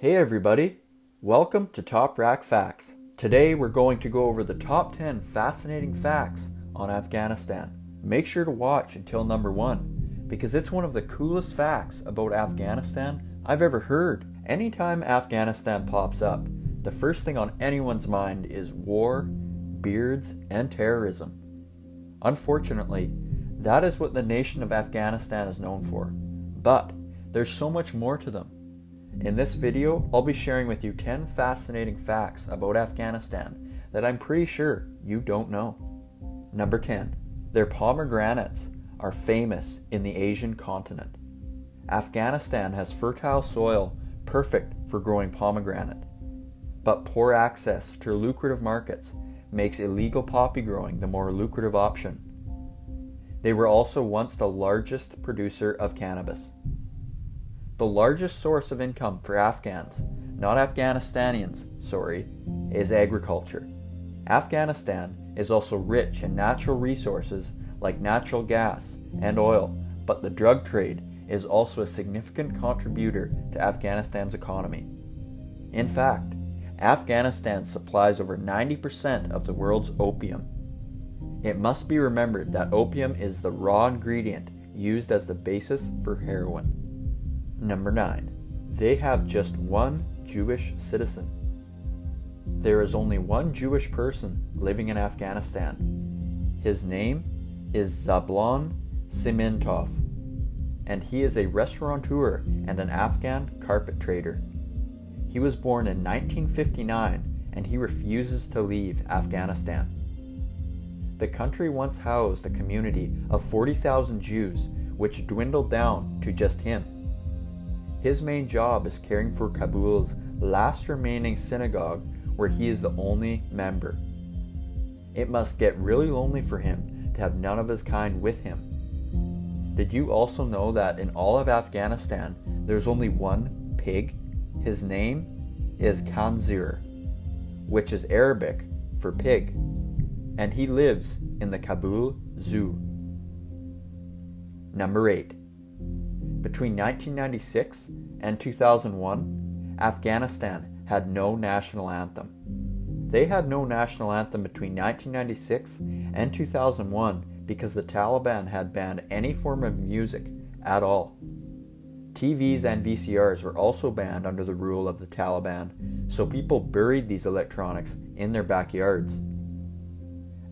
Hey everybody, welcome to Top Rack Facts. Today we're going to go over the top 10 fascinating facts on Afghanistan. Make sure to watch until number 1 because it's one of the coolest facts about Afghanistan I've ever heard. Anytime Afghanistan pops up, the first thing on anyone's mind is war, beards, and terrorism. Unfortunately, that is what the nation of Afghanistan is known for. But there's so much more to them. In this video, I'll be sharing with you 10 fascinating facts about Afghanistan that I'm pretty sure you don't know. Number 10. Their pomegranates are famous in the Asian continent. Afghanistan has fertile soil perfect for growing pomegranate, but poor access to lucrative markets makes illegal poppy growing the more lucrative option. They were also once the largest producer of cannabis. The largest source of income for Afghans, not Afghanistanians, is agriculture. Afghanistan is also rich in natural resources like natural gas and oil, but the drug trade is also a significant contributor to Afghanistan's economy. In fact, Afghanistan supplies over 90% of the world's opium. It must be remembered that opium is the raw ingredient used as the basis for heroin. Number 9. They have just one Jewish citizen. There is only one Jewish person living in Afghanistan. His name is Zablon Simintov, and he is a restaurateur and an Afghan carpet trader. He was born in 1959 and he refuses to leave Afghanistan. The country once housed a community of 40,000 Jews, which dwindled down to just him. His main job is caring for Kabul's last remaining synagogue, where he is the only member. It must get really lonely for him to have none of his kind with him. Did you also know that in all of Afghanistan, there's only one pig? His name is Khanzir, which is Arabic for pig, and he lives in the Kabul Zoo. Number 8. Between 1996 and 2001, Afghanistan had no national anthem. They had no national anthem between 1996 and 2001 because the Taliban had banned any form of music at all. TVs and VCRs were also banned under the rule of the Taliban, so people buried these electronics in their backyards.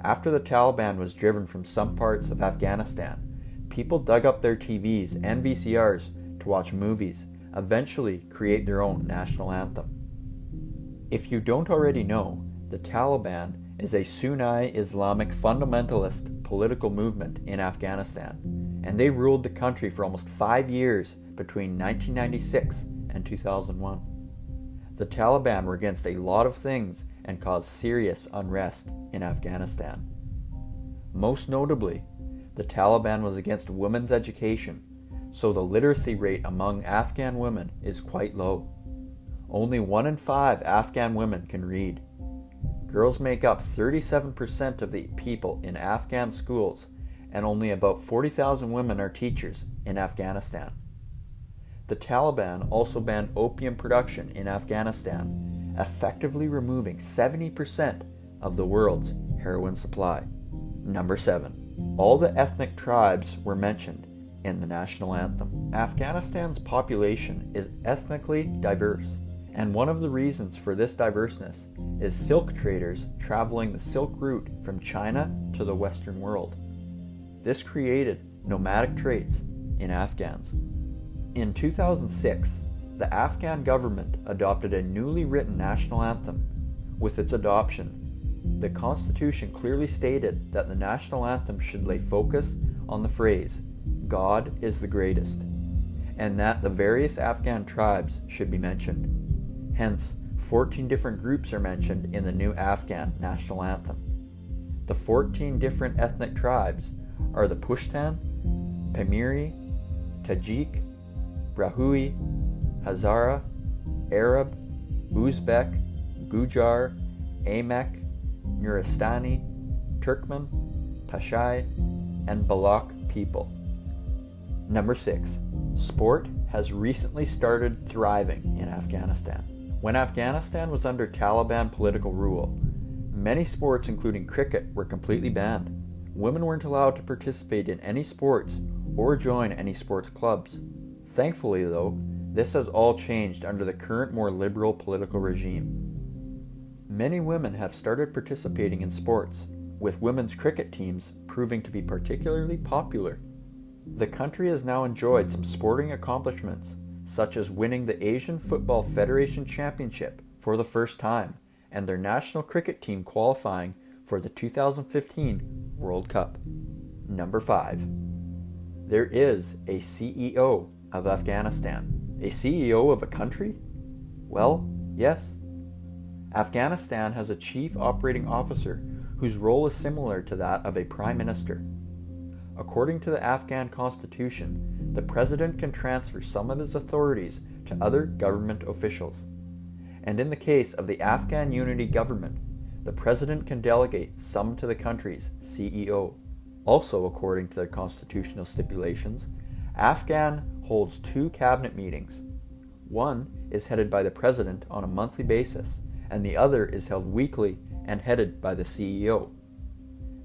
After the Taliban was driven from some parts of Afghanistan, people dug up their TVs and VCRs to watch movies, eventually create their own national anthem. If you don't already know, the Taliban is a Sunni Islamic fundamentalist political movement in Afghanistan, and they ruled the country for almost 5 years between 1996 and 2001. The Taliban were against a lot of things and caused serious unrest in Afghanistan. Most notably, the Taliban was against women's education, so the literacy rate among Afghan women is quite low. Only 1 in 5 Afghan women can read. Girls make up 37% of the people in Afghan schools, and only about 40,000 women are teachers in Afghanistan. The Taliban also banned opium production in Afghanistan, effectively removing 70% of the world's heroin supply. Number 7. All the ethnic tribes were mentioned in the national anthem. Afghanistan's population is ethnically diverse, and one of the reasons for this diverseness is silk traders traveling the Silk Route from China to the Western world. This created nomadic traits in Afghans. In 2006, the Afghan government adopted a newly written national anthem. With its adoption, the Constitution clearly stated that the national anthem should lay focus on the phrase, "God is the greatest," and that the various Afghan tribes should be mentioned. Hence, 14 different groups are mentioned in the new Afghan national anthem. The 14 different ethnic tribes are the Pushtan, Pamiri, Tajik, Brahui, Hazara, Arab, Uzbek, Gujar, Amek, Nuristani, Turkmen, Pashai, and Balak people. Number 6. Sport has recently started thriving in Afghanistan. When Afghanistan was under Taliban political rule, many sports, including cricket, were completely banned. Women weren't allowed to participate in any sports or join any sports clubs. Thankfully, though, this has all changed under the current more liberal political regime. Many women have started participating in sports, with women's cricket teams proving to be particularly popular. The country has now enjoyed some sporting accomplishments, such as winning the Asian Football Federation Championship for the first time, and their national cricket team qualifying for the 2015 World Cup. Number 5. There is a CEO of Afghanistan. A CEO of a country? Well, yes. Afghanistan has a chief operating officer whose role is similar to that of a prime minister. According to the Afghan constitution, the president can transfer some of his authorities to other government officials. And in the case of the Afghan unity government, the president can delegate some to the country's CEO. Also, according to the constitutional stipulations, Afghan holds 2 cabinet meetings. One is headed by the president on a monthly basis, and the other is held weekly and headed by the CEO.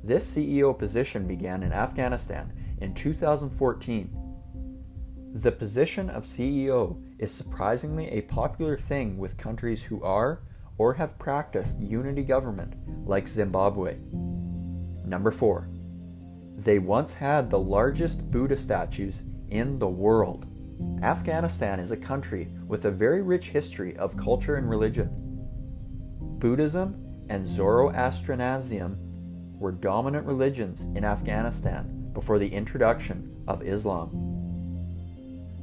This CEO position began in Afghanistan in 2014. The position of CEO is surprisingly a popular thing with countries who are or have practiced unity government, like Zimbabwe. Number 4. They once had the largest Buddha statues in the world. Afghanistan is a country with a very rich history of culture and religion. Buddhism and Zoroastrianism were dominant religions in Afghanistan before the introduction of Islam.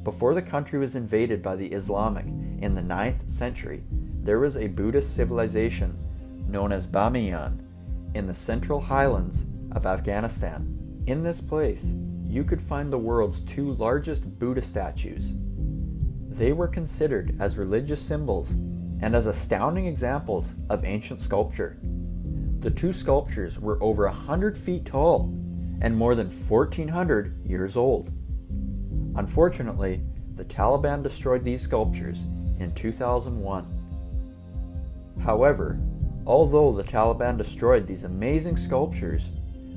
Before the country was invaded by the Islamic in the 9th century, there was a Buddhist civilization known as Bamiyan in the central highlands of Afghanistan. In this place, you could find the world's 2 largest Buddha statues. They were considered as religious symbols and as astounding examples of ancient sculpture. The 2 sculptures were over 100 feet tall and more than 1,400 years old. Unfortunately, the Taliban destroyed these sculptures in 2001. However, although the Taliban destroyed these amazing sculptures,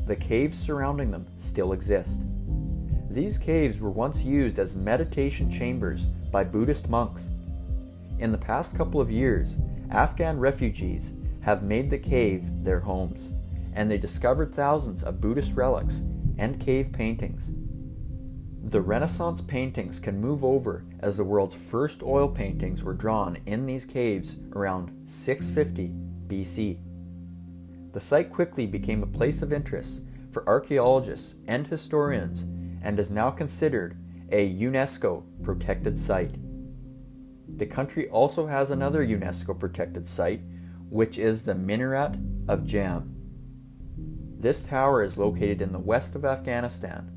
the caves surrounding them still exist. These caves were once used as meditation chambers by Buddhist monks. In the past couple of years, Afghan refugees have made the cave their homes, and they discovered thousands of Buddhist relics and cave paintings. The Renaissance paintings can move over as the world's first oil paintings were drawn in these caves around 650 BC. The site quickly became a place of interest for archaeologists and historians and is now considered a UNESCO protected site. The country also has another UNESCO protected site, which is the Minaret of Jam. This tower is located in the west of Afghanistan.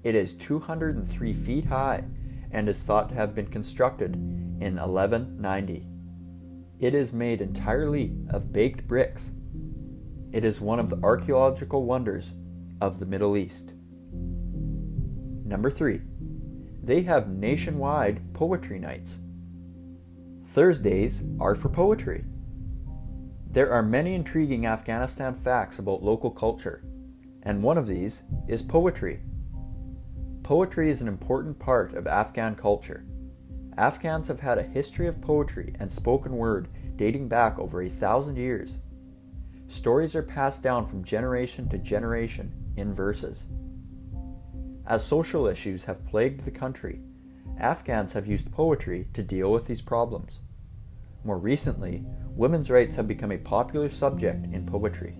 It is 203 feet high and is thought to have been constructed in 1190. It is made entirely of baked bricks. It is one of the archaeological wonders of the Middle East. Number 3. They have nationwide poetry nights. Thursdays are for poetry. There are many intriguing Afghanistan facts about local culture, and one of these is poetry. Poetry is an important part of Afghan culture. Afghans have had a history of poetry and spoken word dating back over 1,000 years. Stories are passed down from generation to generation in verses. As social issues have plagued the country, Afghans have used poetry to deal with these problems. More recently, women's rights have become a popular subject in poetry.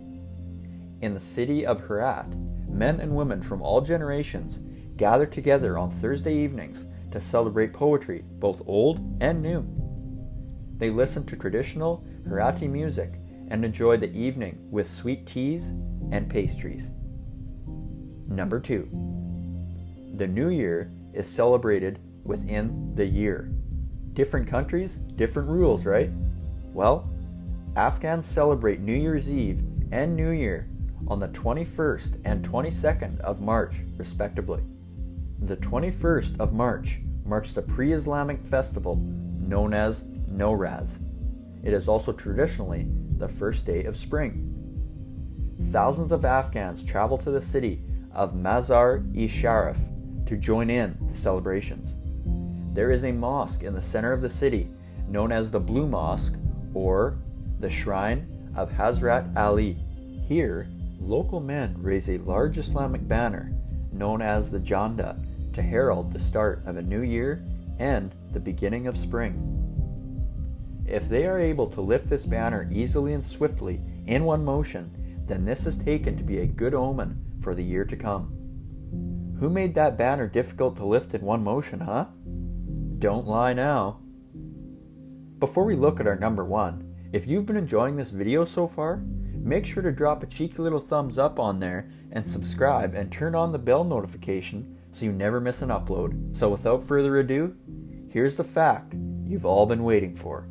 In the city of Herat, men and women from all generations gather together on Thursday evenings to celebrate poetry, both old and new. They listen to traditional Herati music and enjoy the evening with sweet teas and pastries. Number 2. The New Year is celebrated within the year. Different countries, different rules, right? Well, Afghans celebrate New Year's Eve and New Year on the 21st and 22nd of March, respectively. The 21st of March marks the pre-Islamic festival known as Nowruz. It is also traditionally the first day of spring. Thousands of Afghans travel to the city of Mazar-e-Sharif to join in the celebrations. There is a mosque in the center of the city known as the Blue Mosque or the Shrine of Hazrat Ali. Here, local men raise a large Islamic banner known as the Janda to herald the start of a new year and the beginning of spring. If they are able to lift this banner easily and swiftly in one motion, then this is taken to be a good omen for the year to come. Who made that banner difficult to lift in one motion, huh? Don't lie now. Before we look at our number 1, if you've been enjoying this video so far, make sure to drop a cheeky little thumbs up on there and subscribe and turn on the bell notification so you never miss an upload. So without further ado, here's the fact you've all been waiting for.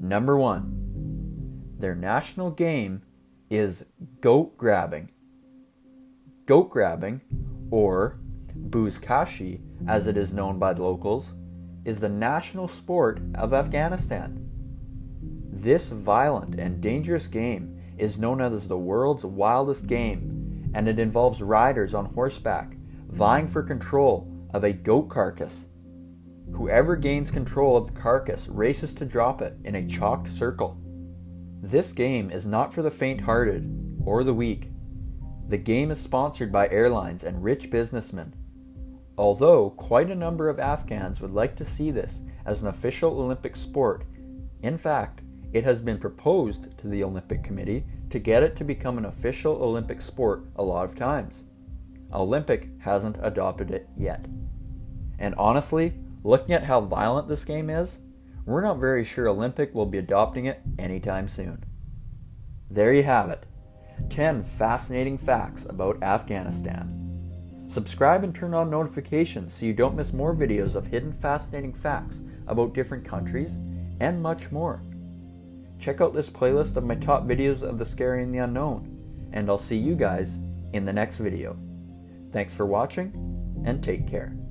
Number 1. Their national game is goat grabbing. Goat grabbing, or buzkashi as it is known by the locals, is the national sport of Afghanistan. This violent and dangerous game is known as the world's wildest game, and it involves riders on horseback vying for control of a goat carcass. Whoever gains control of the carcass races to drop it in a chalked circle. This game is not for the faint-hearted or the weak. The game is sponsored by airlines and rich businessmen. Although quite a number of Afghans would like to see this as an official Olympic sport, in fact, it has been proposed to the Olympic Committee to get it to become an official Olympic sport a lot of times. Olympic hasn't adopted it yet. And honestly, looking at how violent this game is, we're not very sure Olympic will be adopting it anytime soon. There you have it. 10 fascinating facts about Afghanistan. Subscribe and turn on notifications so you don't miss more videos of hidden fascinating facts about different countries and much more. Check out this playlist of my top videos of the scary and the unknown, and I'll see you guys in the next video. Thanks for watching, and take care.